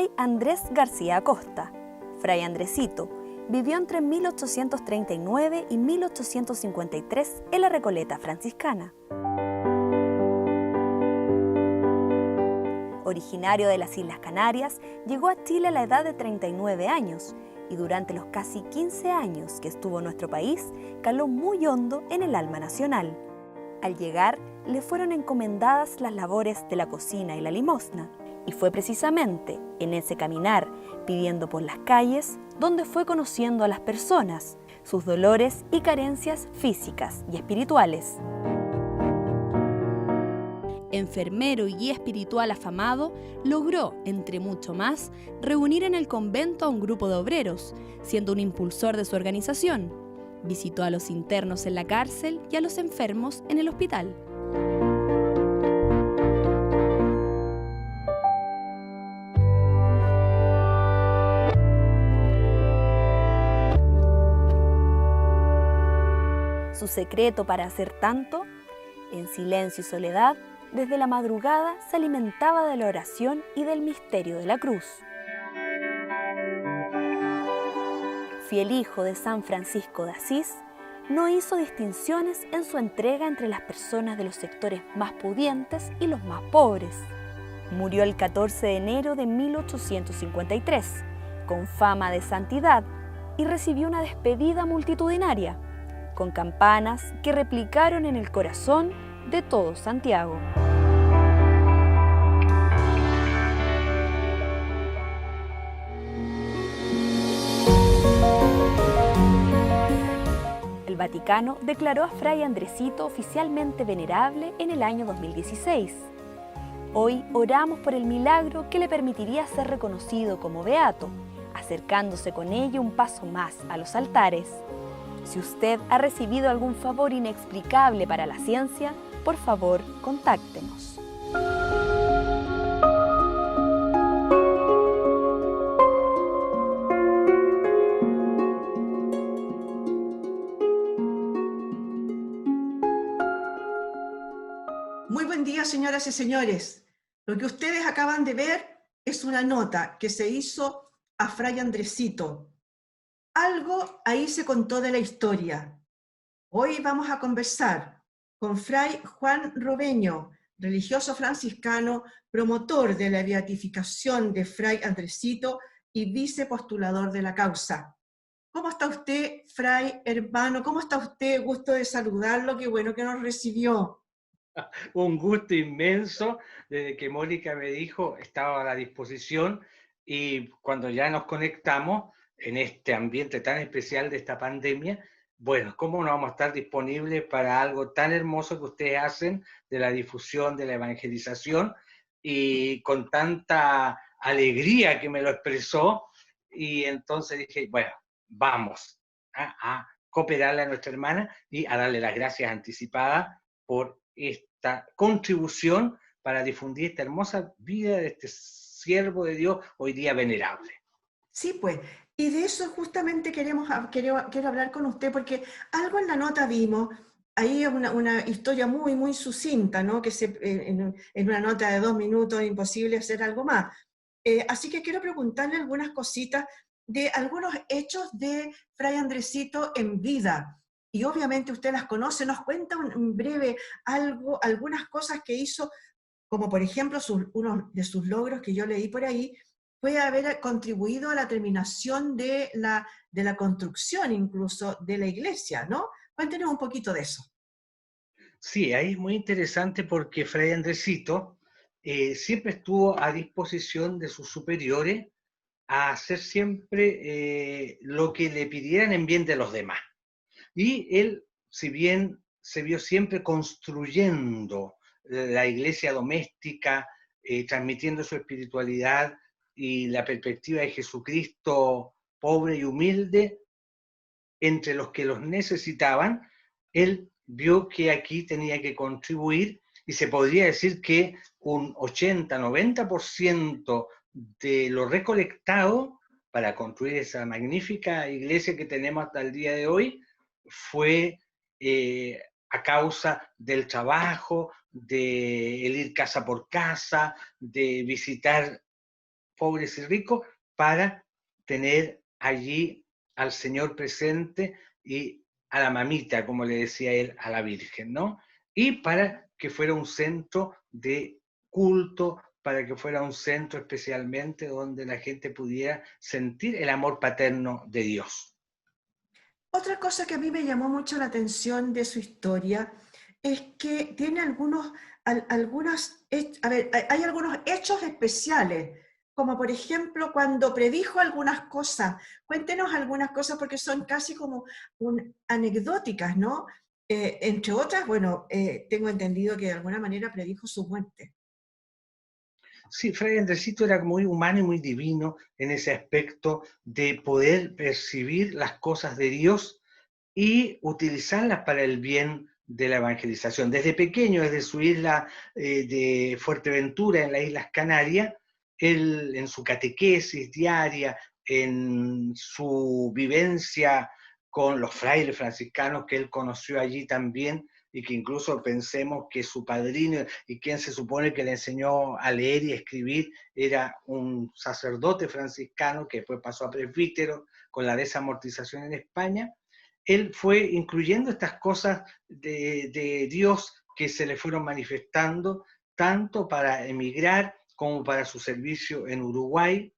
Fray Andrés García Acosta, Fray Andresito, vivió entre 1839 y 1853 en la Recoleta franciscana. Originario de las Islas Canarias, llegó a Chile a la edad de 39 años y durante los casi 15 años que estuvo en nuestro país, caló muy hondo en el alma nacional. Al llegar, le fueron encomendadas las labores de la cocina y la limosna, y fue precisamente en ese caminar, pidiendo por las calles, donde fue conociendo a las personas, sus dolores y carencias físicas y espirituales. Enfermero y guía espiritual afamado, logró, entre mucho más, reunir en el convento a un grupo de obreros, siendo un impulsor de su organización. Visitó a los internos en la cárcel y a los enfermos en el hospital. Su secreto para hacer tanto, en silencio y soledad, desde la madrugada se alimentaba de la oración y del misterio de la cruz. Fiel hijo de San Francisco de Asís, no hizo distinciones en su entrega entre las personas de los sectores más pudientes y los más pobres. Murió el 14 de enero de 1853, con fama de santidad, y recibió una despedida multitudinaria, con campanas que replicaron en el corazón de todo Santiago. El Vaticano declaró a Fray Andresito oficialmente venerable en el año 2016. Hoy oramos por el milagro que le permitiría ser reconocido como beato, acercándose con ello un paso más a los altares. Si usted ha recibido algún favor inexplicable para la ciencia, por favor, contáctenos. Muy buen día, señoras y señores. Lo que ustedes acaban de ver es una nota que se hizo a Fray Andresito. Algo ahí se contó de la historia. Hoy vamos a conversar con Fray Juan Robeño, religioso franciscano, promotor de la beatificación de Fray Andresito y vicepostulador de la causa. ¿Cómo está usted, Fray, hermano? ¿Cómo está usted? Gusto de saludarlo, qué bueno que nos recibió. Un gusto inmenso, desde que Mónica me dijo, estaba a la disposición, y cuando ya nos conectamos en este ambiente tan especial de esta pandemia, bueno, ¿cómo no vamos a estar disponibles para algo tan hermoso que ustedes hacen de la difusión, de la evangelización, y con tanta alegría que me lo expresó? Y entonces dije, bueno, vamos a cooperarle a nuestra hermana y a darle las gracias anticipadas por esta contribución para difundir esta hermosa vida de este siervo de Dios hoy día venerable. Sí, pues, y de eso justamente quiero hablar con usted, porque algo en la nota vimos, ahí es una historia muy, muy sucinta, ¿no? En una nota de 2 minutos es imposible hacer algo más. Así que quiero preguntarle algunas cositas de algunos hechos de Fray Andresito en vida. Y obviamente usted las conoce, nos cuenta en breve algunas cosas que hizo, como por ejemplo uno de sus logros que yo leí por ahí, puede haber contribuido a la terminación de la construcción incluso de la iglesia, ¿no? Cuéntenos un poquito de eso. Sí, ahí es muy interesante porque Fray Andresito siempre estuvo a disposición de sus superiores a hacer siempre lo que le pidieran en bien de los demás. Y él, si bien se vio siempre construyendo la iglesia doméstica, transmitiendo su espiritualidad y la perspectiva de Jesucristo pobre y humilde entre los que los necesitaban, él vio que aquí tenía que contribuir, y se podría decir que un 80-90% de lo recolectado para construir esa magnífica iglesia que tenemos hasta el día de hoy fue a causa del trabajo, de el ir casa por casa, de visitar pobres y ricos, para tener allí al Señor presente y a la mamita, como le decía él, a la Virgen, ¿no? Y para que fuera un centro de culto, para que fuera un centro especialmente donde la gente pudiera sentir el amor paterno de Dios. Otra cosa que a mí me llamó mucho la atención de su historia es que tiene hay algunos hechos especiales, como por ejemplo cuando predijo algunas cosas. Cuéntenos algunas cosas porque son casi como anecdóticas, ¿no? Entre otras, bueno, tengo entendido que de alguna manera predijo su muerte. Sí, Fray Andresito era muy humano y muy divino en ese aspecto de poder percibir las cosas de Dios y utilizarlas para el bien de la evangelización. Desde pequeño, desde su isla de Fuerteventura, en las Islas Canarias, él en su catequesis diaria, en su vivencia con los frailes franciscanos que él conoció allí también, y que incluso pensemos que su padrino y quien se supone que le enseñó a leer y escribir era un sacerdote franciscano que después pasó a presbítero con la desamortización en España. Él fue incluyendo estas cosas de Dios que se le fueron manifestando, tanto para emigrar como para su servicio en Uruguay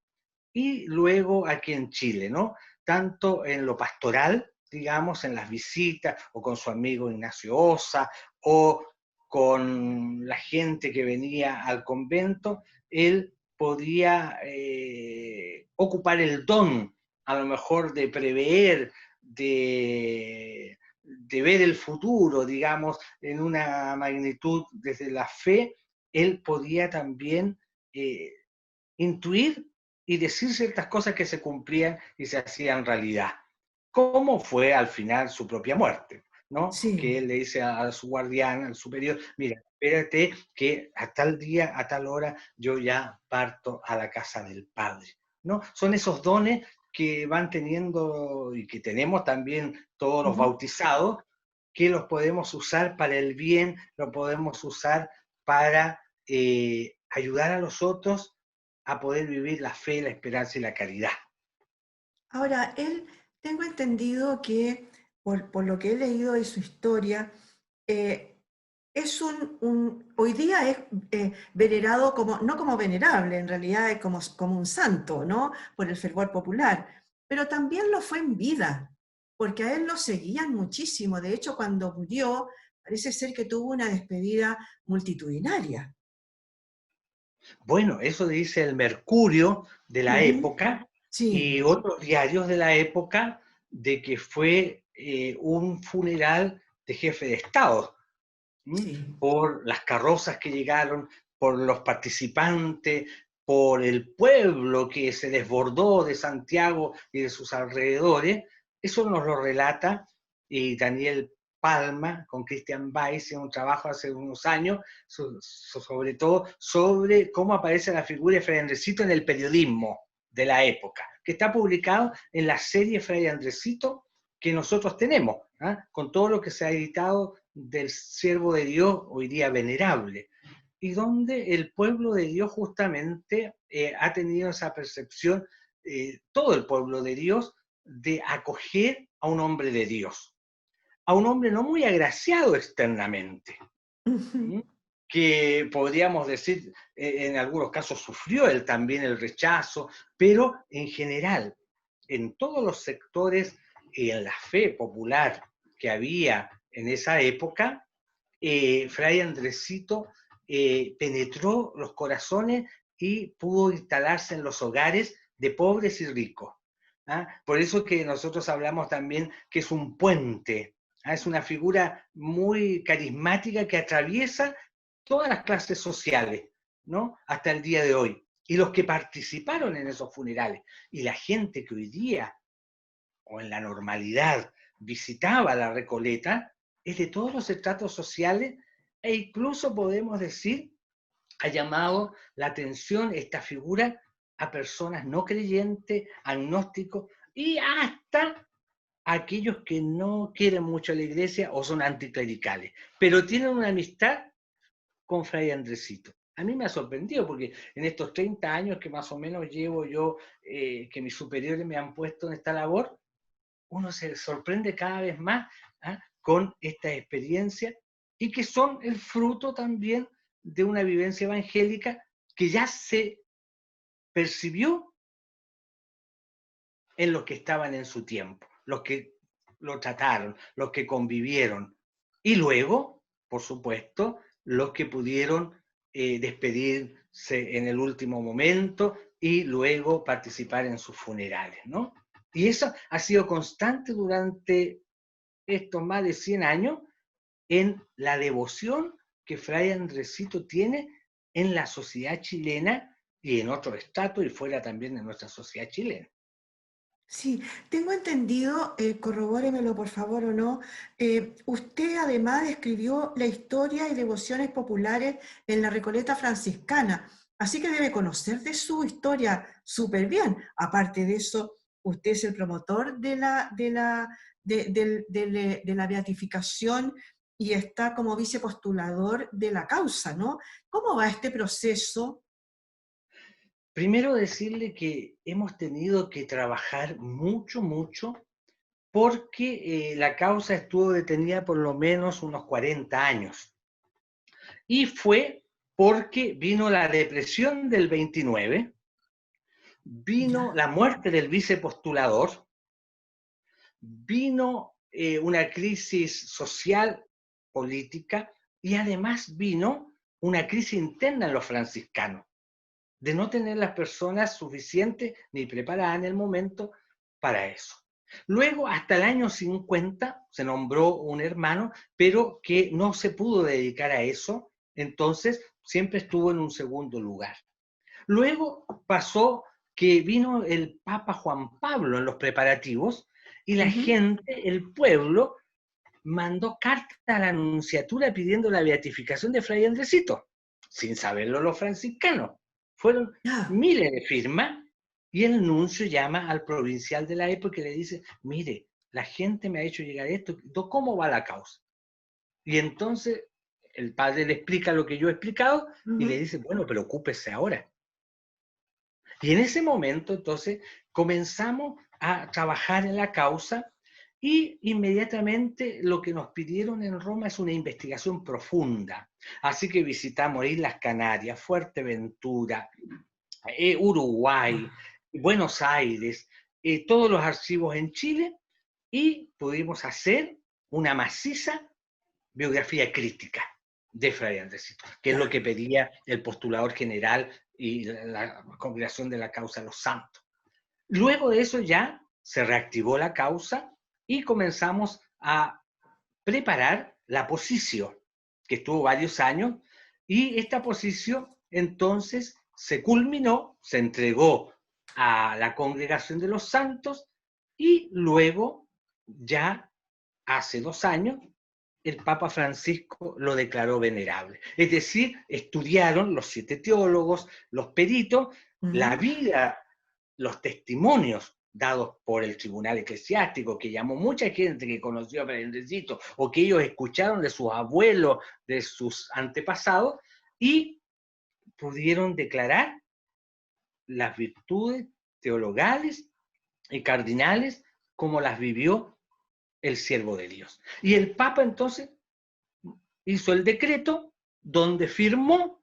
y luego aquí en Chile, ¿no? Tanto en lo pastoral, digamos, en las visitas, o con su amigo Ignacio Osa, o con la gente que venía al convento, él podía ocupar el don, a lo mejor de prever, de ver el futuro, digamos, en una magnitud desde la fe, él podía también intuir y decir ciertas cosas que se cumplían y se hacían realidad. ¿Cómo fue al final su propia muerte? ¿No? Que Sí. él le dice a su guardián, al superior, mira, espérate que a tal día, a tal hora, yo ya parto a la casa del Padre. ¿No? Son esos dones que van teniendo y que tenemos también todos los Ujú. bautizados, que los podemos usar para el bien, los podemos usar para ayudar a los otros a poder vivir la fe, la esperanza y la caridad. Ahora, tengo entendido que, por lo que he leído de su historia, eh, hoy día es venerado como, no como venerable, en realidad es como un santo, ¿no? Por el fervor popular, pero también lo fue en vida, porque a él lo seguían muchísimo. De hecho, cuando murió, parece ser que tuvo una despedida multitudinaria. Bueno, eso dice el Mercurio de la Ujú. época Sí, y otros diarios de la época de que fue un funeral de jefe de Estado. ¿Mm? sí. Por las carrozas que llegaron, por los participantes, por el pueblo que se desbordó de Santiago y de sus alrededores. Eso nos lo relata Daniel Palma con Christian Weiss en un trabajo hace unos años, sobre todo sobre cómo aparece la figura de Fray Andresito en el periodismo de la época, que está publicado en la serie Fray Andresito que nosotros tenemos, ¿eh? Con todo lo que se ha editado del siervo de Dios, hoy día venerable, y donde el pueblo de Dios justamente ha tenido esa percepción, todo el pueblo de Dios, de acoger a un hombre de Dios, a un hombre no muy agraciado externamente, Ujú. ¿m? Que podríamos decir, en algunos casos sufrió él también el rechazo, pero en general, en todos los sectores y en la fe popular que había en esa época, Fray Andresito penetró los corazones y pudo instalarse en los hogares de pobres y ricos. ¿Ah? Por eso que nosotros hablamos también que es un puente, ¿ah? Es una figura muy carismática que atraviesa todas las clases sociales, ¿no? Hasta el día de hoy. Y los que participaron en esos funerales, y la gente que hoy día, o en la normalidad, visitaba la Recoleta, es de todos los estratos sociales, e incluso podemos decir, ha llamado la atención esta figura a personas no creyentes, agnósticos, y hasta aquellos que no quieren mucho a la iglesia o son anticlericales, pero tienen una amistad con Fray Andresito. a mí me ha sorprendido, porque en estos 30 años que más o menos llevo yo, que mis superiores me han puesto en esta labor, uno se sorprende cada vez más, ¿ah?, con esta experiencia, y que son el fruto también de una vivencia evangélica que ya se percibió en los que estaban en su tiempo, los que lo trataron, los que convivieron, y luego, por supuesto, los que pudieron despedirse en el último momento y luego participar en sus funerales, ¿no? Y eso ha sido constante durante estos más de 100 años en la devoción que Fray Andresito tiene en la sociedad chilena y en otros estados y fuera también de nuestra sociedad chilena. Sí, tengo entendido, corrobóremelo por favor o no, usted además escribió la historia y devociones populares en la Recoleta franciscana, así que debe conocer de su historia súper bien. Aparte de eso, usted es el promotor de la beatificación y está como vicepostulador de la causa, ¿no? ¿Cómo va este proceso? Primero decirle que hemos tenido que trabajar mucho, mucho, porque la causa estuvo detenida por lo menos unos 40 años. Y fue porque vino la depresión del 29, vino Ya. la muerte del vicepostulador, vino una crisis social, política, y además vino una crisis interna en los franciscanos, de no tener las personas suficientes ni preparadas en el momento para eso. Luego, hasta el año 50, se nombró un hermano, pero que no se pudo dedicar a eso, entonces siempre estuvo en un segundo lugar. Luego pasó que vino el Papa Juan Pablo en los preparativos y la Ujú. gente, el pueblo, mandó carta a la nunciatura pidiendo la beatificación de Fray Andresito, sin saberlo los franciscanos. Fueron Ya. miles de firmas y el nuncio llama al provincial de la época y le dice, mire, la gente me ha hecho llegar esto, ¿cómo va la causa? Y entonces el padre le explica lo que yo he explicado y le Ujú. dice, bueno, preocúpese ahora. Y en ese momento, entonces, comenzamos a trabajar en la causa y inmediatamente lo que nos pidieron en Roma es una investigación profunda. Así que visitamos Islas Canarias, Fuerteventura, Uruguay, Buenos Aires, todos los archivos en Chile y pudimos hacer una maciza biografía crítica de Fray Andresito, que es lo Ya. que pedía el postulador general y la congregación de la causa de los santos. Luego de eso ya se reactivó la causa y comenzamos a preparar la posición, que estuvo varios años, y esta posición entonces se culminó, se entregó a la congregación de los santos y luego ya hace 2 años el Papa Francisco lo declaró venerable. Es decir, estudiaron los 7 teólogos, los peritos, la Ujú. vida, los testimonios dados por el tribunal eclesiástico, que llamó mucha gente que conoció a Prendecito, o que ellos escucharon de sus abuelos, de sus antepasados, y pudieron declarar las virtudes teologales y cardinales como las vivió el siervo de Dios. Y el Papa entonces hizo el decreto donde firmó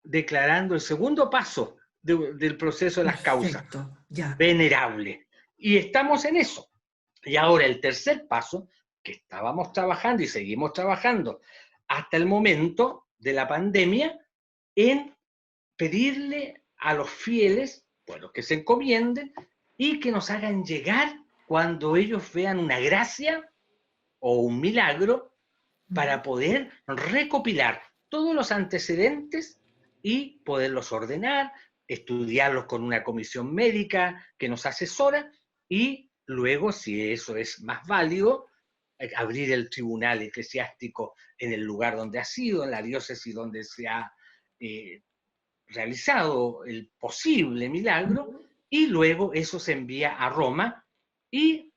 declarando el segundo paso del proceso de las causas, Perfecto, ya. venerable. Y estamos en eso. Y ahora el tercer paso, que estábamos trabajando y seguimos trabajando hasta el momento de la pandemia, en pedirle a los fieles, bueno, que se encomienden y que nos hagan llegar cuando ellos vean una gracia o un milagro para poder recopilar todos los antecedentes y poderlos ordenar, estudiarlos con una comisión médica que nos asesora y luego, si eso es más válido, abrir el tribunal eclesiástico en el lugar donde ha sido, en la diócesis donde se ha eh, realizado el posible milagro, y luego eso se envía a Roma y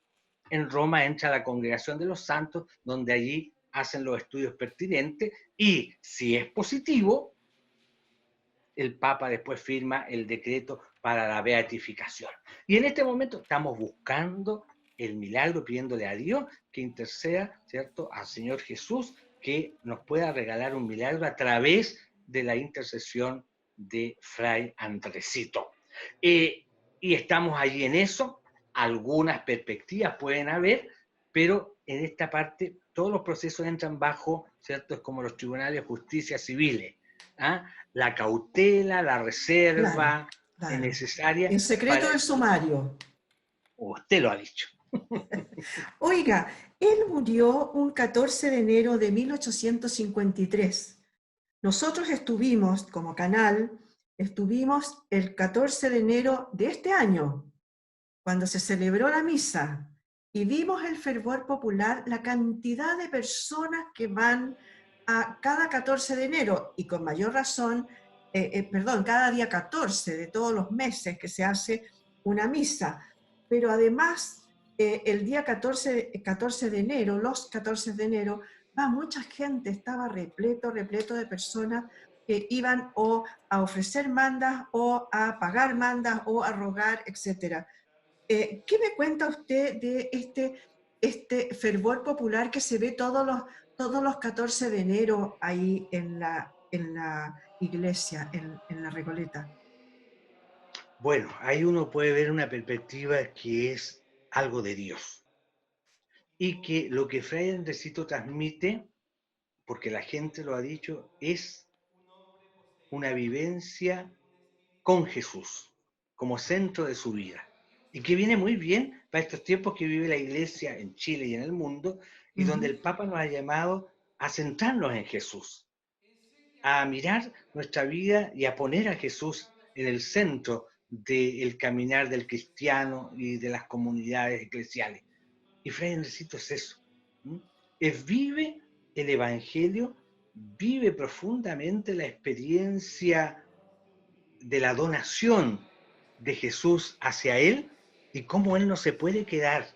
en Roma entra la congregación de los santos, donde allí hacen los estudios pertinentes y si es positivo, el Papa después firma el decreto para la beatificación. Y en este momento estamos buscando el milagro, pidiéndole a Dios que interceda, ¿cierto?, al Señor Jesús, que nos pueda regalar un milagro a través de la intercesión de Fray Andresito. Y estamos allí en eso, algunas perspectivas pueden haber, pero en esta parte todos los procesos entran bajo, ¿cierto?, es como los tribunales de justicia civiles, ¿ah? La cautela, la Claro, reserva claro. necesaria En secreto para... del sumario. Usted lo ha dicho. Oiga, él murió un 14 de enero de 1853. Nosotros estuvimos, como canal, estuvimos el 14 de enero de este año, cuando se celebró la misa, y vimos el fervor popular, la cantidad de personas que van a cada 14 de enero, y con mayor razón, cada día 14 de todos los meses que se hace una misa. Pero además, el día 14 de enero, los 14 de enero, va mucha gente, estaba repleto de personas que iban o a ofrecer mandas, o a pagar mandas, o a rogar, etc. ¿Qué me cuenta usted de este fervor popular que se ve todos los 14 de enero ahí en la iglesia, en la Recoleta? Bueno, ahí uno puede ver una perspectiva que es algo de Dios. Y que lo que Fray Andresito transmite, porque la gente lo ha dicho, es una vivencia con Jesús como centro de su vida. Y que viene muy bien para estos tiempos que vive la Iglesia en Chile y en el mundo, y donde Ujú. el Papa nos ha llamado a centrarnos en Jesús, a mirar nuestra vida y a poner a Jesús en el centro del caminar del cristiano y de las comunidades eclesiales. Y Fray Enricito es eso. ¿Mm? Es vive el Evangelio, vive profundamente la experiencia de la donación de Jesús hacia él y cómo él no se puede quedar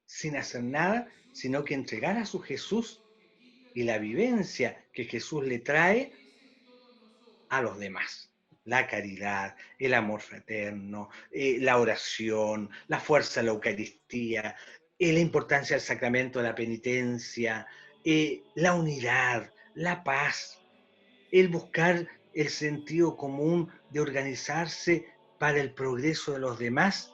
sin hacer nada, sino que entregar a su Jesús y la vivencia que Jesús le trae a los demás. La caridad, el amor fraterno, la oración, la fuerza de la Eucaristía, la importancia del sacramento de la penitencia, la unidad, la paz, el buscar el sentido común de organizarse para el progreso de los demás,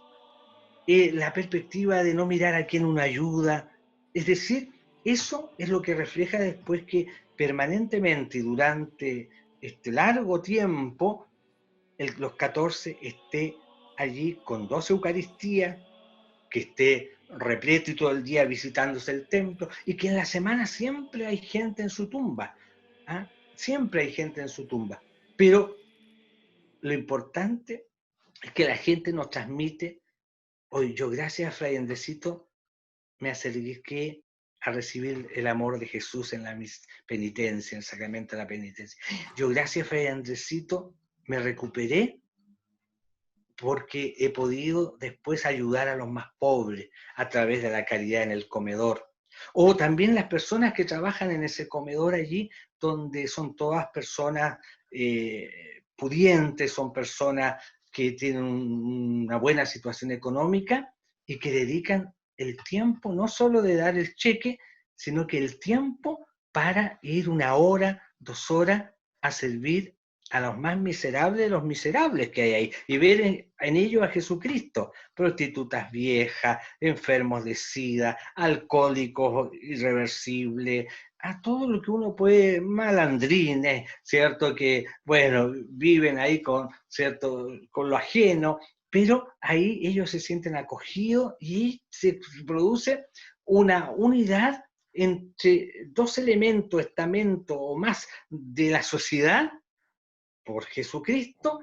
la perspectiva de no mirar a quién uno ayuda. Es decir, eso es lo que refleja después que permanentemente y durante este largo tiempo, los 14 esté allí con 12 Eucaristías, que esté repleto y todo el día visitándose el templo, y que en la semana siempre hay gente en su tumba. ¿Ah? Siempre hay gente en su tumba. Pero lo importante es que la gente nos transmite, hoy yo gracias a Fray Andresito me acerqué a recibir el amor de Jesús en la penitencia, en el sacramento de la penitencia. Yo gracias a Fray Andresito me recuperé porque he podido después ayudar a los más pobres a través de la caridad en el comedor. O también las personas que trabajan en ese comedor allí, donde son todas personas pudientes, son personas que tienen una buena situación económica y que dedican el tiempo no solo de dar el cheque, sino que el tiempo para ir 1 hora, 2 horas a servir a los más miserables de los miserables que hay ahí, y ver en ellos a Jesucristo, prostitutas viejas, enfermos de sida, alcohólicos irreversibles, a todo lo que uno puede, malandrines, ¿cierto? Que, bueno, viven ahí con, ¿cierto?, con lo ajeno, pero ahí ellos se sienten acogidos y se produce una unidad entre dos elementos, estamentos o más de la sociedad, por Jesucristo,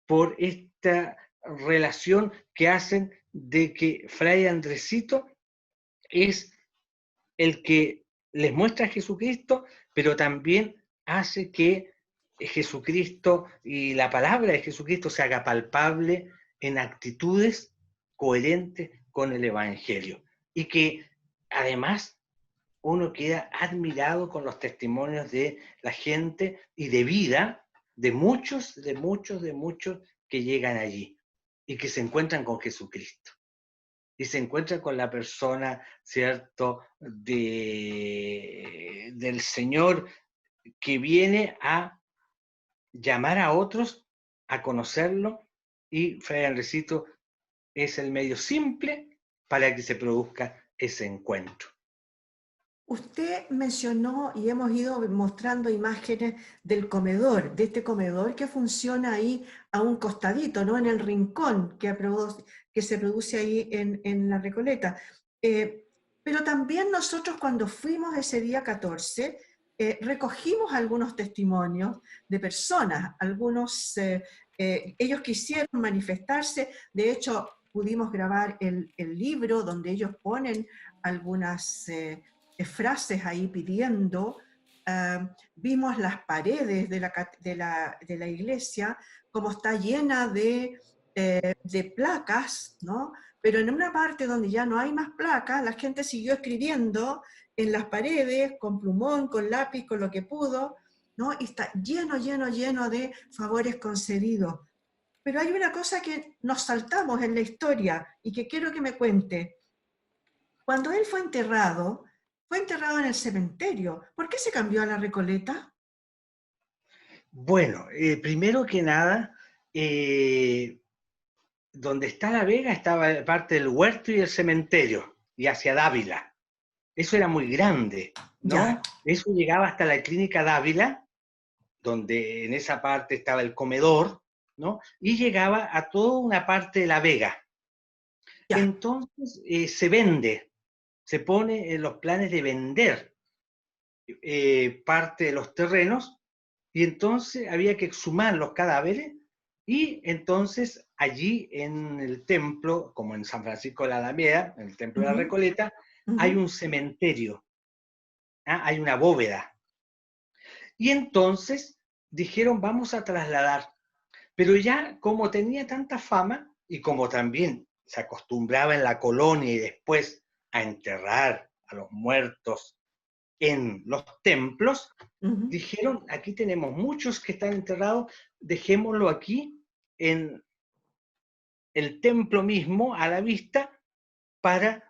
por esta relación que hacen de que Fray Andresito es el que les muestra a Jesucristo, pero también hace que Jesucristo y la palabra de Jesucristo se haga palpable en actitudes coherentes con el Evangelio. Y que además uno queda admirado con los testimonios de la gente y de vida de muchos que llegan allí y que se encuentran con Jesucristo. Y se encuentran con la persona, ¿cierto?, del Señor, que viene a llamar a otros a conocerlo, y Fray Andresito es el medio simple para que se produzca ese encuentro. Usted mencionó y hemos ido mostrando imágenes del comedor, de este comedor que funciona ahí a un costadito, ¿no? En el rincón que se produce ahí en la Recoleta. Pero también nosotros cuando fuimos ese día 14, recogimos algunos testimonios de personas, ellos quisieron manifestarse, de hecho pudimos grabar el libro donde ellos ponen algunas frases ahí pidiendo. Vimos las paredes de la iglesia como está llena de placas, ¿no? Pero en una parte donde ya no hay más placas, la gente siguió escribiendo en las paredes con plumón, con lápiz, con lo que pudo, ¿no? Y está lleno, lleno, lleno de favores concedidos. Pero hay una cosa que nos saltamos en la historia y que quiero que me cuente. Cuando él fue enterrado en el cementerio. ¿Por qué se cambió a la Recoleta? Bueno, primero que nada, donde está La Vega estaba parte del huerto y el cementerio, y hacia Dávila. Eso era muy grande, ¿no? Ya. Eso llegaba hasta la clínica Dávila, donde en esa parte estaba el comedor, ¿no? Y llegaba a toda una parte de La Vega. Ya. Entonces se vende, se pone en los planes de vender parte de los terrenos, y entonces había que exhumar los cadáveres, y entonces allí en el templo, como en San Francisco de la Alameda, en el templo de la Recoleta, hay un cementerio, hay una bóveda. Y entonces dijeron, vamos a trasladar. Pero ya como tenía tanta fama, y como también se acostumbraba en la colonia y después a enterrar a los muertos en los templos, dijeron, aquí tenemos muchos que están enterrados, dejémoslo aquí en el templo mismo, a la vista, para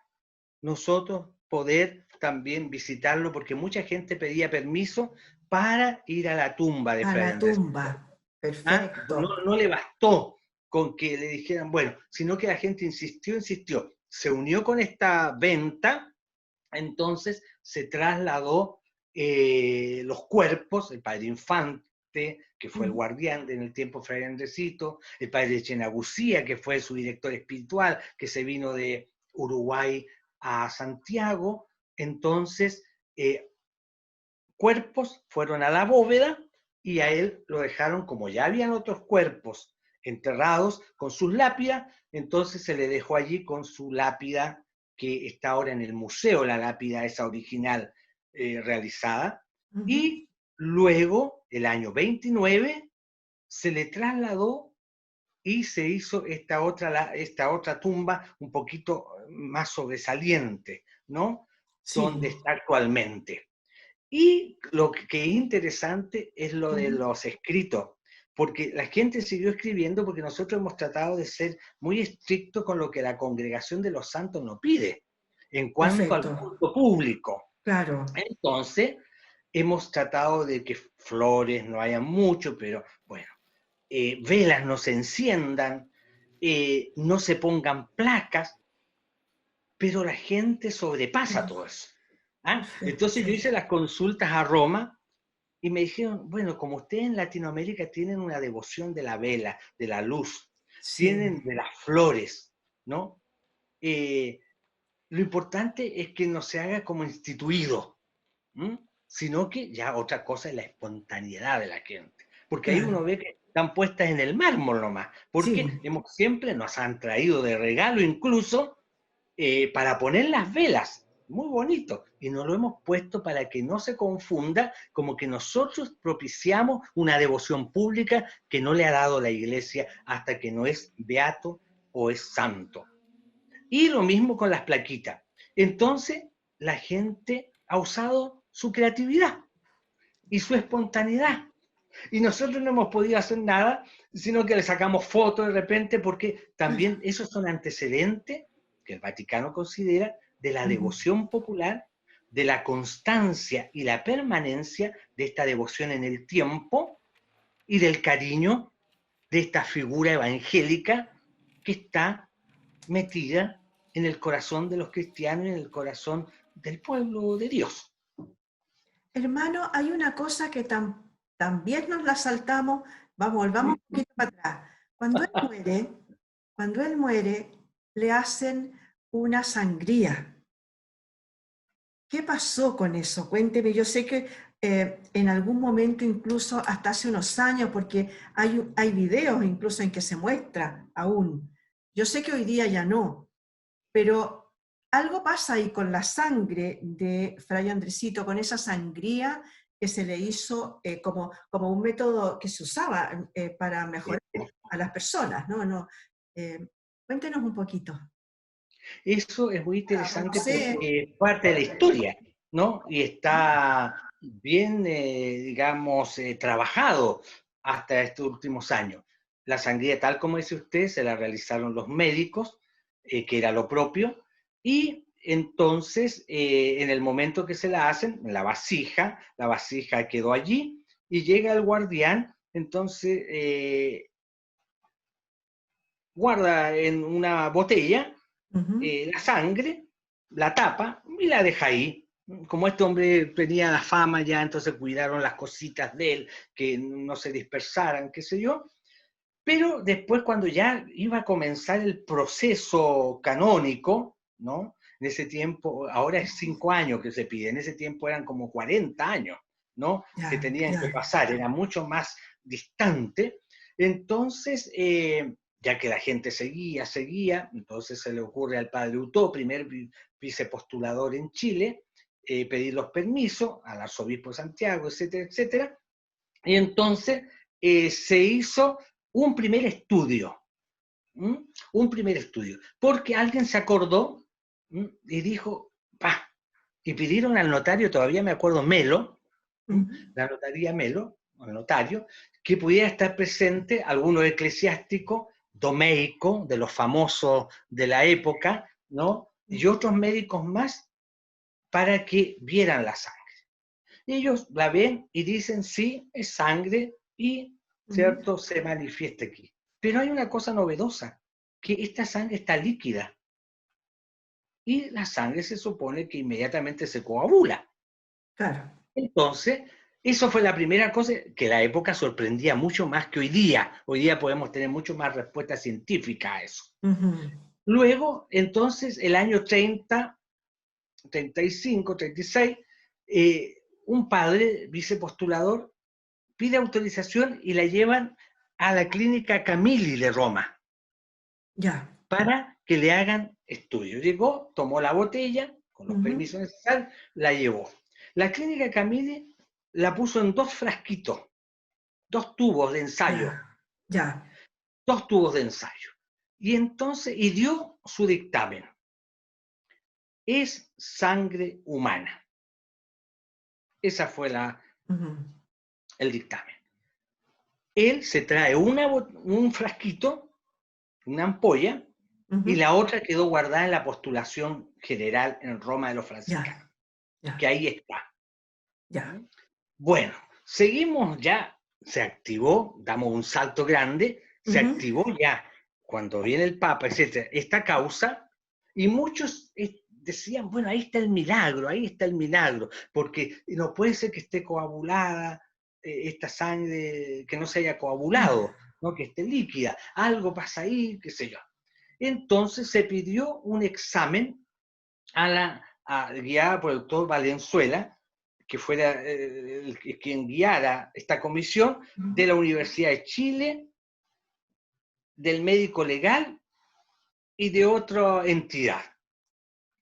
nosotros poder también visitarlo, porque mucha gente pedía permiso para ir a la tumba de Fray Andrés. A la tumba, perfecto. No le bastó con que le dijeran, bueno, sino que la gente insistió, se unió con esta venta. Entonces se trasladó los cuerpos, el padre Infante, que fue el guardián en el tiempo Fray Andresito, el padre Chenagucía, que fue su director espiritual, que se vino de Uruguay a Santiago. Entonces, cuerpos fueron a la bóveda, y a él lo dejaron, como ya habían otros cuerpos enterrados con sus lápidas, entonces se le dejó allí con su lápida, que está ahora en el museo, la lápida esa original realizada. Y luego, el año 29, se le trasladó y se hizo esta otra tumba un poquito más sobresaliente, ¿no? Sí. Donde está actualmente. Y lo que es interesante es lo de los escritos, porque la gente siguió escribiendo, porque nosotros hemos tratado de ser muy estrictos con lo que la Congregación de los Santos nos pide en cuanto al culto público. Claro. Entonces, hemos tratado de que flores no haya mucho, pero bueno, velas no se enciendan, no se pongan placas, pero la gente sobrepasa todo eso. Entonces yo hice las consultas a Roma y me dijeron, bueno, como ustedes en Latinoamérica tienen una devoción de la vela, de la luz, tienen de las flores, ¿no? Lo importante es que no se haga como instituido, sino que ya otra cosa es la espontaneidad de la gente. Porque ahí uno ve que están puestas en el mármol nomás, porque siempre nos han traído de regalo incluso para poner las velas. Muy bonito, y nos lo hemos puesto para que no se confunda como que nosotros propiciamos una devoción pública que no le ha dado la Iglesia hasta que no es beato o es santo. Y lo mismo con las plaquitas. Entonces, la gente ha usado su creatividad y su espontaneidad. Y nosotros no hemos podido hacer nada, sino que le sacamos fotos de repente, porque también esos son antecedentes que el Vaticano considera de la devoción popular, de la constancia y la permanencia de esta devoción en el tiempo y del cariño de esta figura evangélica que está metida en el corazón de los cristianos y en el corazón del pueblo de Dios. Hermano, hay una cosa que también nos la saltamos, volvamos un poquito para atrás. Cuando él muere, le hacen una sangría. ¿Qué pasó con eso? Cuénteme, yo sé que en algún momento, incluso hasta hace unos años, porque hay videos incluso en que se muestra aún. Yo sé que hoy día ya no, pero algo pasa ahí con la sangre de Fray Andresito, con esa sangría que se le hizo como un método que se usaba para mejorar a las personas, ¿no? Cuéntenos un poquito. Eso es muy interesante No sé. porque es parte de la historia, ¿no? Y está bien, digamos, trabajado hasta estos últimos años. La sangría, tal como dice usted, se la realizaron los médicos, que era lo propio, y entonces, en el momento que se la hacen, la vasija quedó allí, y llega el guardián, entonces guarda en una botella la sangre, la tapa y la deja ahí. Como este hombre tenía la fama ya, entonces cuidaron las cositas de él, que no se dispersaran, qué sé yo. Pero después, cuando ya iba a comenzar el proceso canónico, ¿no? En ese tiempo, ahora es 5 años que se pide, en ese tiempo eran como 40 años, ¿no? Que tenían que pasar, era mucho más distante. Entonces, ya que la gente seguía, entonces se le ocurre al padre Hutó, primer vicepostulador en Chile, pedir los permisos al arzobispo de Santiago, etcétera, etcétera. Y entonces se hizo un primer estudio, porque alguien se acordó y dijo, ¡pah! Y pidieron al notario, todavía me acuerdo, Melo, la notaría Melo, el notario, que pudiera estar presente algunos eclesiásticos, domeico, de los famosos de la época, ¿no? Y otros médicos más, para que vieran la sangre. Y ellos la ven y dicen, sí, es sangre y, ¿cierto?, se manifiesta aquí. Pero hay una cosa novedosa, que esta sangre está líquida. Y la sangre se supone que inmediatamente se coagula. Claro. Entonces, eso fue la primera cosa que la época sorprendía mucho más que hoy día. Hoy día podemos tener mucho más respuesta científica a eso. Luego, entonces, el año 30, 35, 36, un padre vicepostulador pide autorización y la llevan a la clínica Camilli de Roma. Ya. Para que le hagan estudios. Llegó, tomó la botella, con los permisos necesarios, la llevó. La clínica Camilli la puso en 2 frasquitos, 2 tubos de ensayo. Ya. 2 tubos de ensayo. Y entonces, y dio su dictamen. Es sangre humana. Esa fue el dictamen. Él se trae un frasquito, una ampolla, y la otra quedó guardada en la postulación general en Roma de los franciscanos. Que ahí está. Bueno, seguimos ya, se activó, damos un salto grande, se activó ya, cuando viene el Papa, etcétera, esta causa, y muchos decían, bueno, ahí está el milagro, porque no puede ser que esté coagulada esta sangre, que no se haya coagulado, ¿no? Que esté líquida, algo pasa ahí, qué sé yo. Entonces se pidió un examen guiada por el doctor Valenzuela, que fuera quien guiara esta comisión, de la Universidad de Chile, del médico legal y de otra entidad,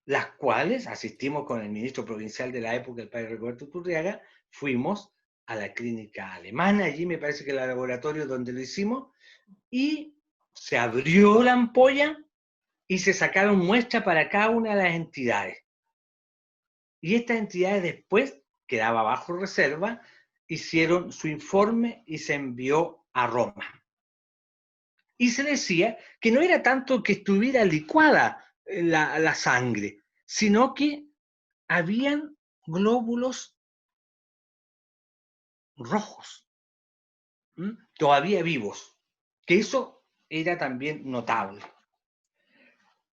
las cuales asistimos con el ministro provincial de la época, el padre Roberto Turriaga, fuimos a la clínica alemana, allí me parece que el laboratorio donde lo hicimos, y se abrió la ampolla y se sacaron muestras para cada una de las entidades. Y estas entidades después quedaba bajo reserva hicieron su informe y se envió a Roma. Y se decía que no era tanto que estuviera licuada la sangre, sino que habían glóbulos rojos, todavía vivos, que eso era también notable.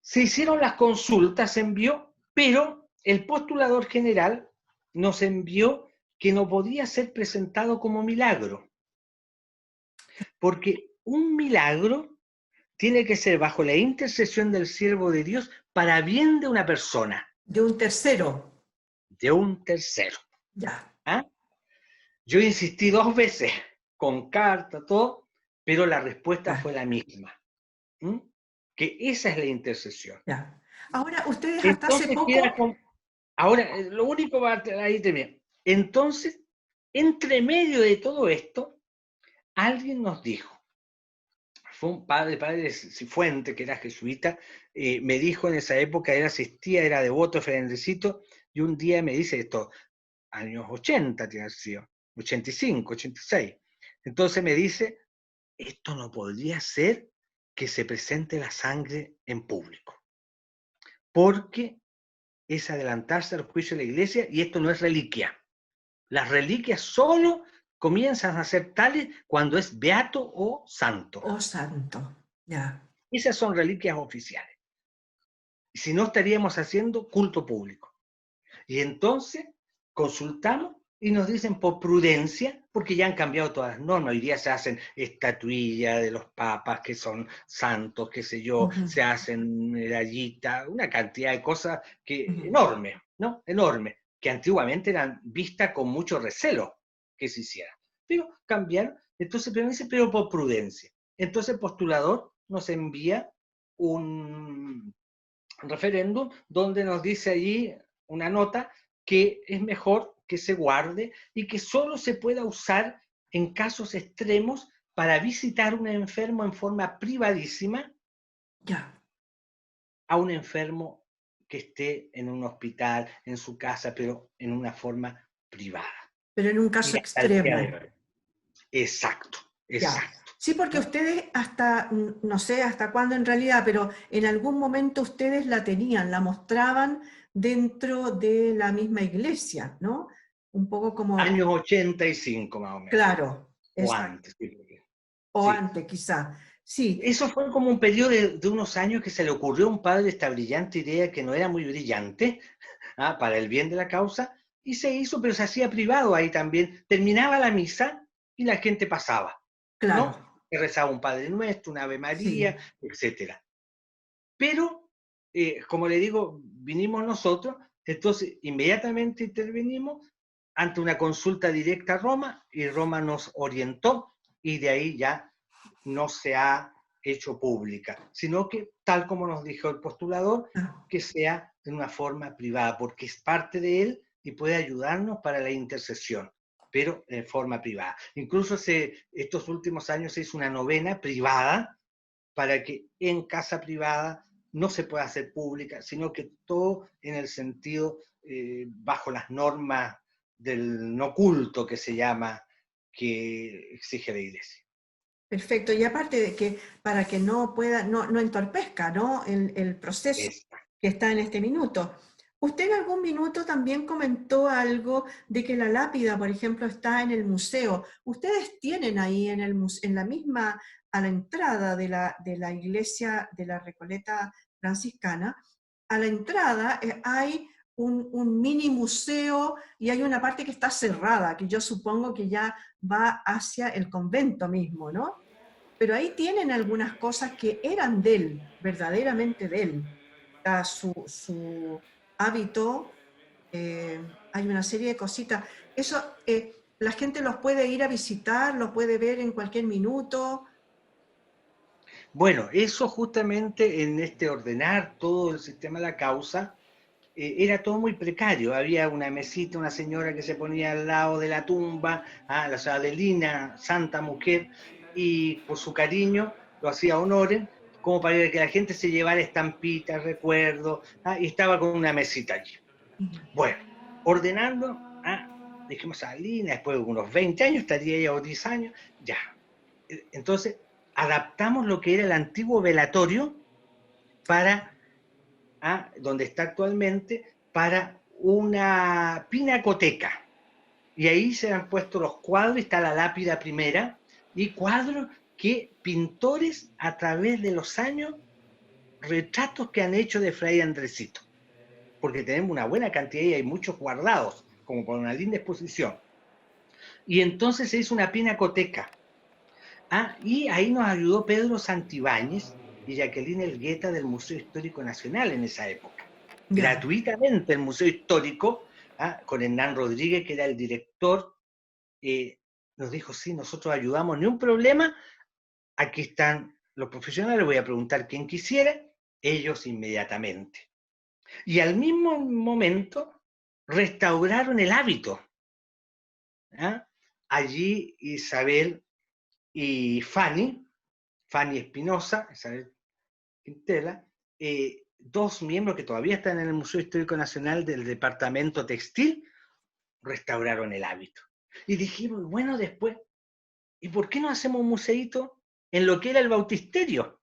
Se hicieron las consultas, se envió, pero el postulador general nos envió que no podía ser presentado como milagro, porque un milagro tiene que ser bajo la intercesión del siervo de Dios para bien de una persona. De un tercero. De un tercero. Ya. ¿Ah? Yo insistí 2 veces, con carta, todo, pero la respuesta fue la misma. Que esa es la intercesión. Ya. Ahora, ustedes hasta Entonces, hace poco... ahora, lo único va ahí termina. Entonces, entre medio de todo esto, alguien nos dijo, fue un padre Cifuente, que era jesuita, me dijo en esa época, él asistía, era devoto, Fernandecito, y un día me dice esto, años 80 tiene sido, 85, 86. Entonces me dice, esto no podría ser que se presente la sangre en público, porque es adelantarse al juicio de la iglesia y esto no es reliquia. Las reliquias solo comienzan a ser tales cuando es beato o santo. Oh, santo, ya. Esas son reliquias oficiales. Si no, estaríamos haciendo culto público. Y entonces consultamos y nos dicen por prudencia, porque ya han cambiado todas las normas. Hoy día se hacen estatuillas de los papas que son santos, qué sé yo, se hacen medallitas, una cantidad de cosas que enorme, ¿no? Enorme, que antiguamente eran vistas con mucho recelo que se hicieran. Pero cambiaron, entonces pero dice, pero por prudencia. Entonces el postulador nos envía un referéndum donde nos dice allí una nota que es mejor que se guarde y que solo se pueda usar en casos extremos para visitar a un enfermo en forma privadísima, a un enfermo que esté en un hospital, en su casa, pero en una forma privada. Pero en un caso extremo. Exacto, exacto. Sí, porque ustedes hasta, no sé hasta cuándo en realidad, pero en algún momento ustedes la tenían, la mostraban dentro de la misma iglesia, ¿no? Un poco como... Años 85 más o menos. Claro. O antes. O antes, quizá. Sí. Eso fue como un periodo de unos años que se le ocurrió a un padre esta brillante idea que no era muy brillante, para el bien de la causa, y se hizo, pero se hacía privado ahí también. Terminaba la misa y la gente pasaba. Claro. ¿No? Que rezaba un Padre Nuestro, una Ave María, etc. Pero, como le digo, vinimos nosotros, entonces inmediatamente intervenimos ante una consulta directa a Roma, y Roma nos orientó, y de ahí ya no se ha hecho pública, sino que, tal como nos dijo el postulador, que sea de una forma privada, porque es parte de él y puede ayudarnos para la intercesión, pero en forma privada. Incluso estos últimos años se hizo una novena privada para que en casa privada no se pueda hacer pública, sino que todo en el sentido, bajo las normas del no culto que se llama, que exige la Iglesia. Perfecto, y aparte de que para que no pueda, no entorpezca, ¿no? el proceso que está en este minuto. Usted en algún minuto también comentó algo de que la lápida, por ejemplo, está en el museo. Ustedes tienen ahí en la misma, a la entrada de la iglesia de la Recoleta franciscana, a la entrada hay un mini museo y hay una parte que está cerrada, que yo supongo que ya va hacia el convento mismo, ¿no? Pero ahí tienen algunas cosas que eran de él, verdaderamente de él. Su hábito, hay una serie de cositas. Eso, la gente los puede ir a visitar, los puede ver en cualquier minuto. Bueno, eso justamente en este ordenar todo el sistema de la causa, era todo muy precario. Había una mesita, una señora que se ponía al lado de la tumba, la Adelina, santa mujer, y por su cariño lo hacía honores, como para que la gente se llevara estampitas, recuerdos, y estaba con una mesita allí. Bueno, ordenando, dijimos Salinas, después de unos 20 años, estaría ya o 10 años, ya. Entonces, adaptamos lo que era el antiguo velatorio para, donde está actualmente, para una pinacoteca. Y ahí se han puesto los cuadros, está la lápida primera, y cuadros que pintores a través de los años, retratos que han hecho de Fray Andresito, porque tenemos una buena cantidad y hay muchos guardados, como por una linda exposición. Y entonces se hizo una pinacoteca. Y ahí nos ayudó Pedro Santibáñez y Jacqueline Elgueta del Museo Histórico Nacional en esa época. Ya. Gratuitamente el Museo Histórico, con Hernán Rodríguez, que era el director, nos dijo, sí, nosotros ayudamos, ni un problema, aquí están los profesionales, voy a preguntar quién quisiera, ellos inmediatamente. Y al mismo momento restauraron el hábito. Allí Isabel y Fanny Espinosa, Isabel Quintela, dos miembros que todavía están en el Museo Histórico Nacional del Departamento Textil, restauraron el hábito. Y dijimos, bueno, después, ¿y por qué no hacemos un museíto en lo que era el bautisterio?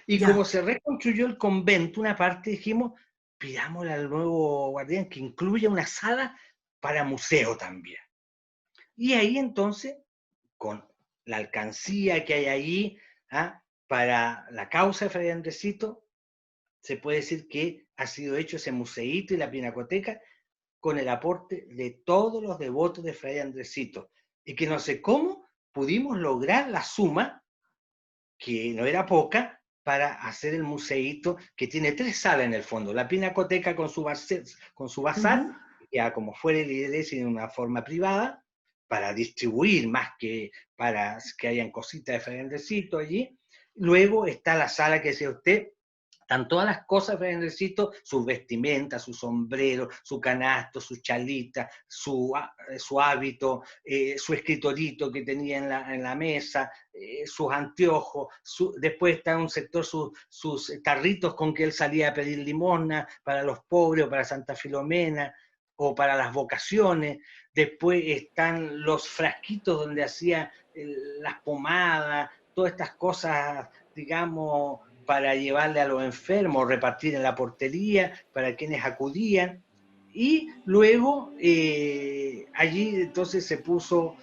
Y Ya. como se reconstruyó el convento, una parte, dijimos, pidámosle al nuevo guardián que incluya una sala para museo también. Y ahí entonces, con la alcancía que hay allí, para la causa de Fray Andresito, se puede decir que ha sido hecho ese museíto y la pinacoteca con el aporte de todos los devotos de Fray Andresito, y que no sé cómo pudimos lograr la suma, que no era poca, para hacer el museíto, que tiene 3 salas en el fondo, la pinacoteca con su bazar, ya como fuera la iglesia en una forma privada, para distribuir más que para que hayan cositas de Fray Andresito allí. Luego está la sala que decía usted, están todas las cosas de Fray Andresito, sus vestimentas, su sombrero, su canasto, su chalita, su hábito, su escritorito que tenía en la mesa, sus anteojos, después está en un sector sus tarritos con que él salía a pedir limosna para los pobres o para Santa Filomena o para las vocaciones. Después están los frasquitos donde hacía las pomadas, todas estas cosas, digamos, para llevarle a los enfermos, repartir en la portería para quienes acudían. Y luego allí entonces se puso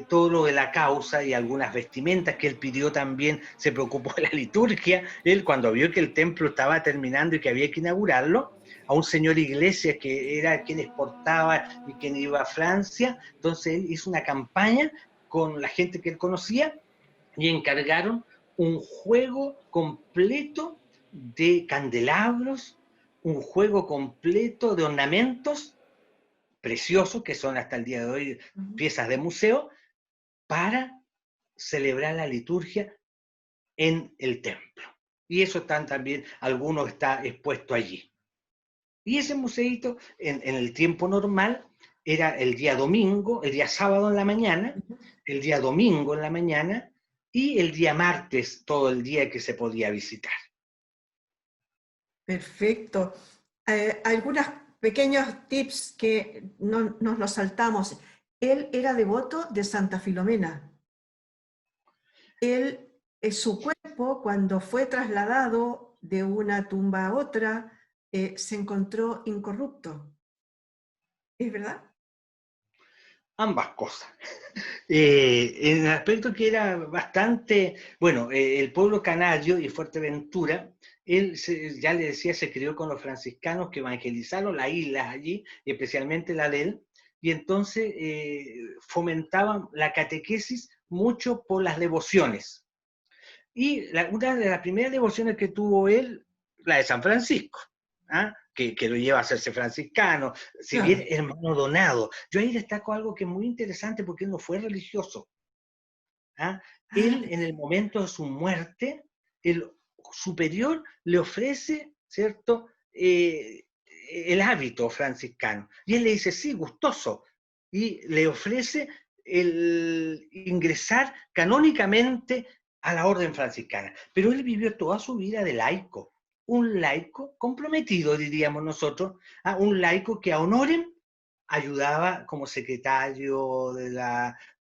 todo lo de la causa y algunas vestimentas que él pidió también, se preocupó de la liturgia. Él cuando vio que el templo estaba terminando y que había que inaugurarlo, a un señor Iglesias que era quien exportaba y quien iba a Francia, entonces él hizo una campaña con la gente que él conocía y encargaron un juego completo de candelabros, un juego completo de ornamentos preciosos, que son hasta el día de hoy piezas de museo, para celebrar la liturgia en el templo. Y eso están también, algunos está expuesto allí. Y ese museíto, en el tiempo normal, era el día domingo, el día sábado en la mañana, el día domingo en la mañana, y el día martes, todo el día que se podía visitar. Perfecto. Algunos pequeños tips que no, nos los saltamos. Él era devoto de Santa Filomena. Su cuerpo, cuando fue trasladado de una tumba a otra, se encontró incorrupto. ¿Es verdad? Ambas cosas. En el aspecto que era bastante, bueno, el pueblo canario y Fuerteventura, él ya le decía, se crió con los franciscanos que evangelizaron las islas allí, y especialmente la de él, y entonces fomentaban la catequesis mucho por las devociones. Y una de las primeras devociones que tuvo él, la de San Francisco, que lo lleva a hacerse franciscano, si Claro. bien hermano donado. Yo ahí destaco algo que es muy interesante porque él no fue religioso. Él, en el momento de su muerte, el superior le ofrece, ¿cierto?, el hábito franciscano. Y él le dice, sí, gustoso. Y le ofrece el ingresar canónicamente a la orden franciscana. Pero él vivió toda su vida de laico. Un laico comprometido, diríamos nosotros, un laico que a honorem ayudaba como secretario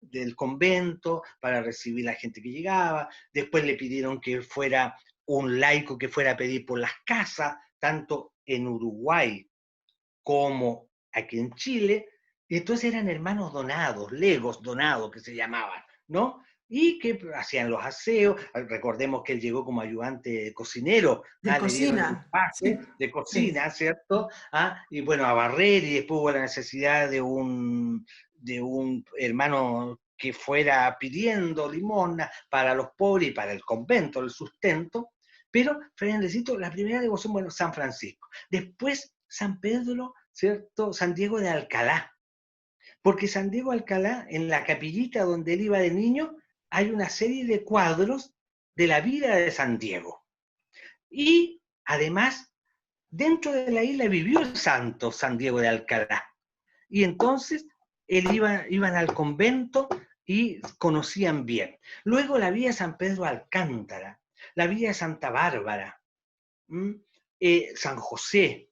del convento para recibir a la gente que llegaba. Después le pidieron que fuera un laico que fuera a pedir por las casas, tanto en Uruguay como aquí en Chile. Y entonces eran hermanos donados, legos donados que se llamaban, ¿no? Y que hacían los aseos. Recordemos que él llegó como ayudante cocinero, De le dieron el cocina, pase sí, de sí. cocina, ¿cierto? Y bueno, a barrer, y después hubo la necesidad de un hermano que fuera pidiendo limosna para los pobres y para el convento, el sustento. Pero, Fray Andresito, la primera devoción, bueno, San Francisco. Después, San Pedro, ¿cierto? San Diego de Alcalá. Porque San Diego de Alcalá, en la capillita donde él iba de niño, hay una serie de cuadros de la vida de San Diego. Y además, dentro de la isla vivió el santo San Diego de Alcalá. Y entonces iban al convento y conocían bien. Luego la villa de San Pedro Alcántara, la villa de Santa Bárbara, San José.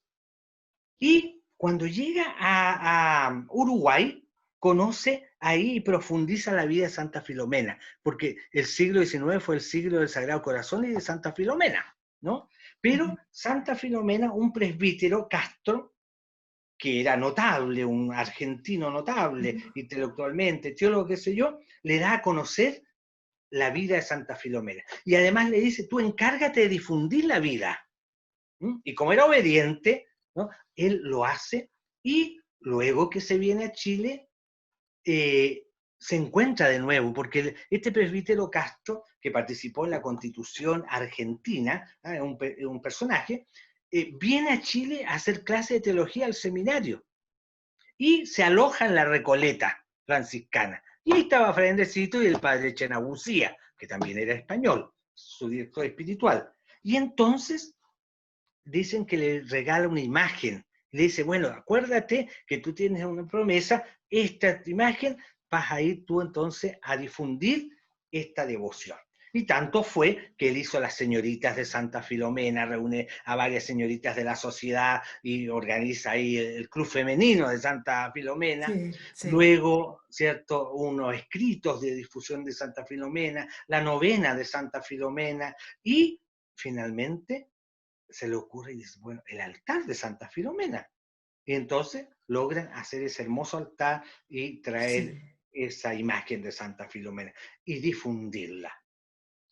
Y cuando llega a Uruguay, conoce ahí y profundiza la vida de Santa Filomena, porque el siglo XIX fue el siglo del Sagrado Corazón y de Santa Filomena, ¿no? Pero Santa Filomena, un presbítero, Castro, que era notable, un argentino notable, intelectualmente, teólogo, qué sé yo, le da a conocer la vida de Santa Filomena. Y además le dice, tú encárgate de difundir la vida. Y como era obediente, ¿no? Él lo hace, y luego que se viene a Chile, se encuentra de nuevo, porque este presbítero Castro, que participó en la Constitución Argentina, un personaje, viene a Chile a hacer clase de teología al seminario, y se aloja en la Recoleta franciscana. Y ahí estaba Fray Andresito y el padre Chenabucía, que también era español, su director espiritual. Y entonces dicen que le regala una imagen. Le dice, bueno, acuérdate que tú tienes una promesa, esta imagen, vas a ir tú entonces a difundir esta devoción. Y tanto fue que él hizo a las señoritas de Santa Filomena, reúne a varias señoritas de la sociedad y organiza ahí el club femenino de Santa Filomena. Sí, sí. Luego, ¿cierto?, unos escritos de difusión de Santa Filomena, la novena de Santa Filomena, y finalmente se le ocurre y dice, bueno, el altar de Santa Filomena. Y entonces logran hacer ese hermoso altar y traer Sí. esa imagen de Santa Filomena y difundirla.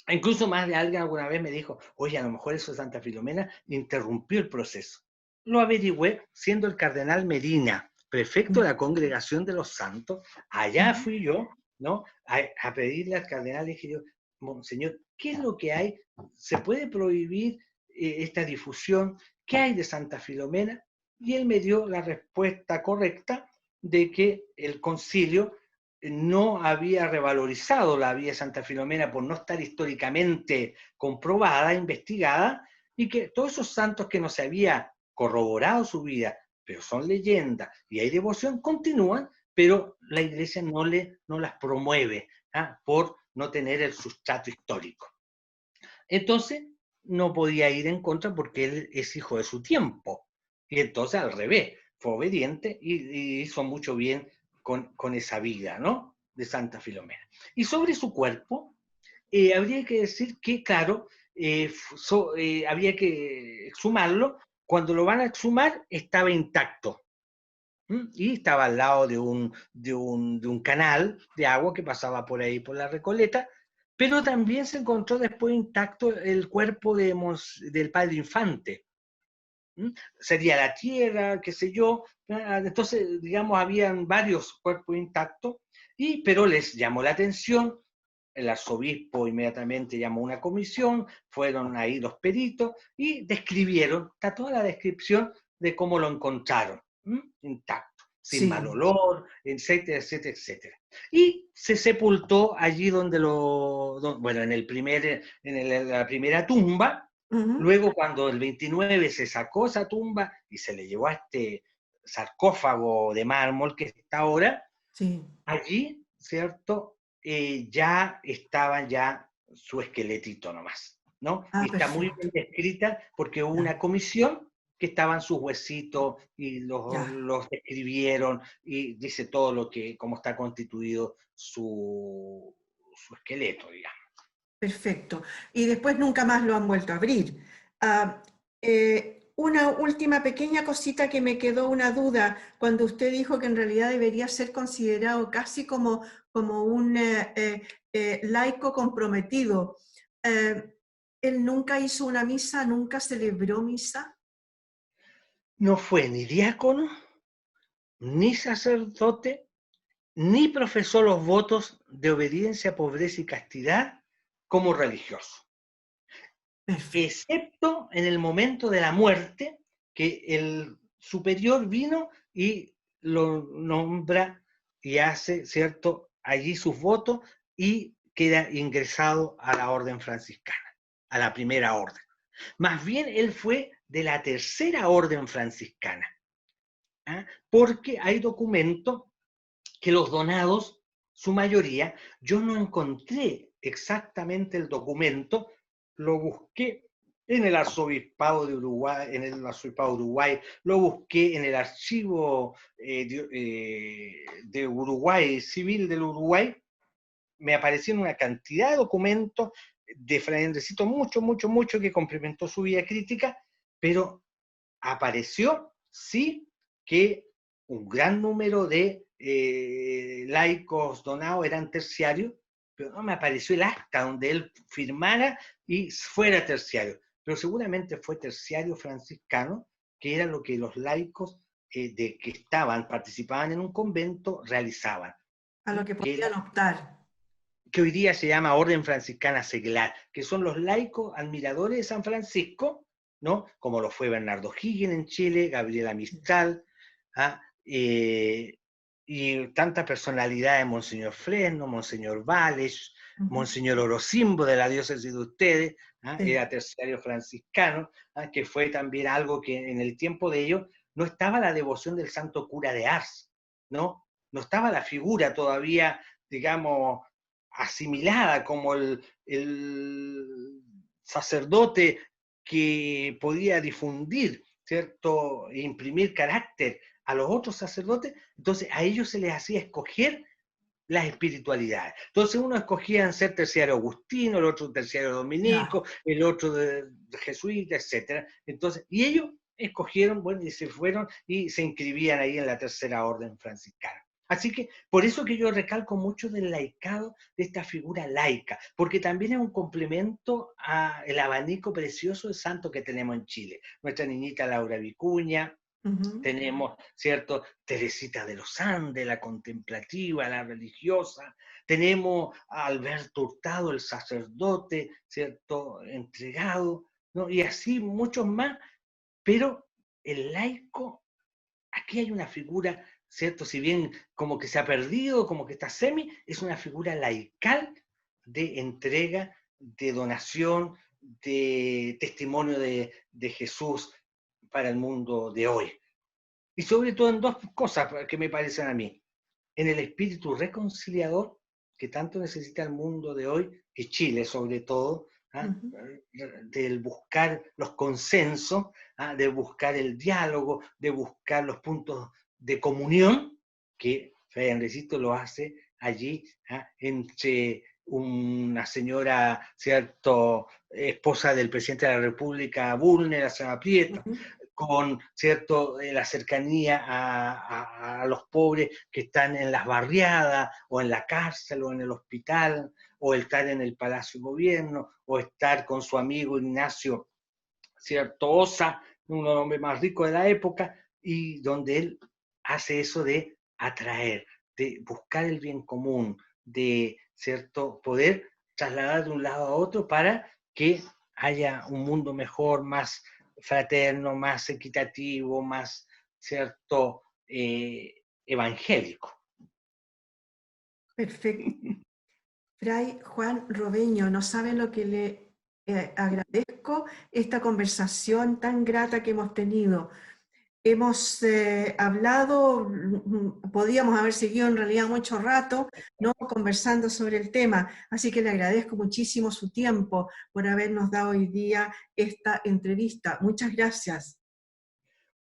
Incluso más de alguien alguna vez me dijo, oye, a lo mejor eso de Santa Filomena interrumpió el proceso. Lo averigüé siendo el cardenal Medina, prefecto de la Congregación de los Santos. Allá fui yo, ¿no? A pedirle al cardenal, le dije yo, Monseñor, ¿qué es lo que hay? ¿Se puede prohibir esta difusión? ¿Qué hay de Santa Filomena? Y él me dio la respuesta correcta de que el concilio no había revalorizado la vida de Santa Filomena por no estar históricamente comprobada, investigada, y que todos esos santos que no se había corroborado su vida, pero son leyendas y hay devoción, continúan, pero la Iglesia no las promueve por no tener el sustrato histórico. Entonces, no podía ir en contra porque él es hijo de su tiempo. Y entonces, al revés, fue obediente y hizo mucho bien con esa vida, ¿no? De Santa Filomena. Y sobre su cuerpo, habría que decir que, claro, había que exhumarlo. Cuando lo van a exhumar, estaba intacto. Y estaba al lado de un canal de agua que pasaba por ahí, por la Recoleta, pero también se encontró después intacto el cuerpo del padre Infante. Sería la tierra, qué sé yo. Entonces, digamos, habían varios cuerpos intactos, pero les llamó la atención. El arzobispo inmediatamente llamó una comisión, fueron ahí los peritos y describieron, está toda la descripción de cómo lo encontraron, intacto, sin mal Sí. olor, etcétera, etcétera, etcétera. Y se sepultó allí bueno, en la primera tumba. Luego, cuando el 29 se sacó esa tumba y se le llevó a este sarcófago de mármol que está ahora, Sí. allí, ¿cierto? Ya estaba ya su esqueletito nomás, ¿no? Ah, Y está muy perfecto. bien descrita porque hubo Ya. una comisión que estaban sus huesitos y Ya, los escribieron y dice todo lo que, cómo está constituido su esqueleto, digamos. perfecto. Y después nunca más lo han vuelto a abrir. Ah, una última pequeña cosita que me quedó una duda cuando usted dijo que en realidad debería ser considerado casi como un laico comprometido. Eh, ¿Él nunca hizo una misa, nunca celebró misa? No fue ni diácono, ni sacerdote, ni profesó los votos de obediencia, pobreza y castidad como religioso, Perfecto. excepto en el momento de la muerte, que el superior vino y lo nombra y hace, ¿cierto?, allí sus votos y queda ingresado a la orden franciscana, a la primera orden. Más bien él fue de la tercera orden franciscana, ¿ah? Porque hay documentos que los donados, su mayoría, yo no encontré exactamente el documento, lo busqué en el arzobispado de Uruguay, lo busqué en el archivo de Uruguay, civil del Uruguay, me aparecieron una cantidad de documentos de Fray Andresito, mucho, que complementó su vida crítica, pero apareció, sí, que un gran número de laicos donados eran terciarios, pero no me apareció el acta donde él firmara y fuera terciario. Pero seguramente fue terciario franciscano, que era lo que los laicos de que participaban en un convento, realizaban. A lo que Que era podían optar. que hoy día se llama Orden Franciscana Seglar, que son los laicos admiradores de San Francisco, ¿no? Como lo fue Bernardo Higgins en Chile, Gabriela Mistral, ¿ah? Y tantas personalidades, Monseñor Fresno, Monseñor Vales, Ujú. Monseñor Orocimbo de la diócesis de ustedes, ¿ah? Sí. Era terciario franciscano, ¿ah? Que fue también algo que en el tiempo de ellos no estaba la devoción del santo cura de Ars, ¿no? No estaba la figura todavía, digamos, asimilada como el sacerdote que podía difundir, ¿cierto? E imprimir carácter a los otros sacerdotes, entonces a ellos se les hacía escoger las espiritualidades. Entonces uno escogía ser terciario agustino, el otro terciario Ya. dominico, el otro de jesuita, etc. Entonces, y ellos escogieron, bueno, y se fueron y se inscribían ahí en la tercera orden franciscana. Así que por eso que yo recalco mucho del laicado, de esta figura laica, porque también es un complemento al abanico precioso de santos que tenemos en Chile. Nuestra niñita Laura Vicuña, Ujú. tenemos, ¿cierto?, Teresita de los Andes, la contemplativa, la religiosa, tenemos a Alberto Hurtado, el sacerdote, ¿cierto?, entregado, ¿no? Y así muchos más, pero el laico, aquí hay una figura, ¿cierto?, si bien como que se ha perdido, como que está semi, es una figura laical de entrega, de donación, de testimonio de Jesús para el mundo de hoy. Y sobre todo en dos cosas que me parecen a mí. En el espíritu reconciliador que tanto necesita el mundo de hoy, y Chile sobre todo, ¿ah? Ujú. Del buscar los consensos, ¿ah? De buscar el diálogo, de buscar los puntos de comunión, que Fray Andresito lo hace allí, ¿ah? Entre una señora, ¿cierto?, esposa del presidente de la República, Bulnes, la señora Prieto, Ujú. con, ¿cierto?, la cercanía a los pobres que están en las barriadas, o en la cárcel, o en el hospital, o estar en el Palacio de Gobierno, o estar con su amigo Ignacio, ¿cierto?, Osa, uno de los hombres más ricos de la época, y donde él hace eso de atraer, de buscar el bien común, de, ¿cierto?, poder trasladar de un lado a otro para que haya un mundo mejor, más fraterno, más equitativo, más, ¿cierto?, evangélico. Perfecto. Fray Juan Robeño, no sabe lo que le agradezco esta conversación tan grata que hemos tenido. Hemos hablado, podíamos haber seguido en realidad mucho rato, ¿no?, conversando sobre el tema, así que le agradezco muchísimo su tiempo por habernos dado hoy día esta entrevista. Muchas gracias.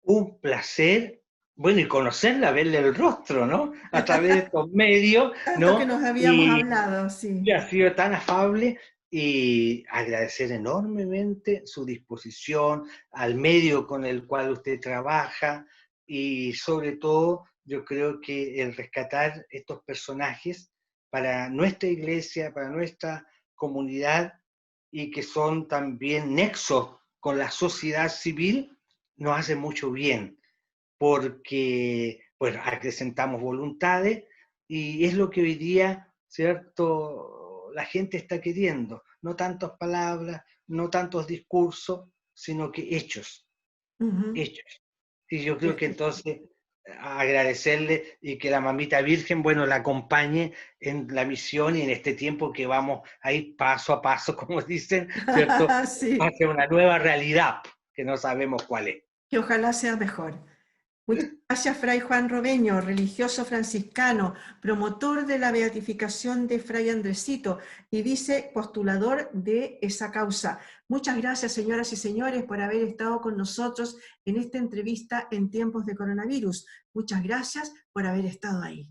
Un placer, bueno, y conocerla, verle el rostro, ¿no? A través de estos medios, Tanto que ¿no? nos habíamos Y hablado, sí. ha sido tan afable y agradecer enormemente su disposición al medio con el cual usted trabaja y sobre todo yo creo que el rescatar estos personajes para nuestra iglesia, para nuestra comunidad y que son también nexos con la sociedad civil, nos hace mucho bien porque pues acrecentamos voluntades y es lo que hoy día, ¿cierto? La gente está queriendo, no tantas palabras, no tantos discursos, sino que hechos, Ujú. hechos. Y yo creo que Perfecto. entonces agradecerle y que la mamita Virgen, bueno, la acompañe en la misión y en este tiempo que vamos a ir paso a paso, como dicen, ¿cierto? Sí, Hacia una nueva realidad que no sabemos cuál es. que ojalá sea mejor. Muchas gracias, Fray Juan Robeño, religioso franciscano, promotor de la beatificación de Fray Andresito y vice postulador de esa causa. Muchas gracias, señoras y señores, por haber estado con nosotros en esta entrevista en tiempos de coronavirus. Muchas gracias por haber estado ahí.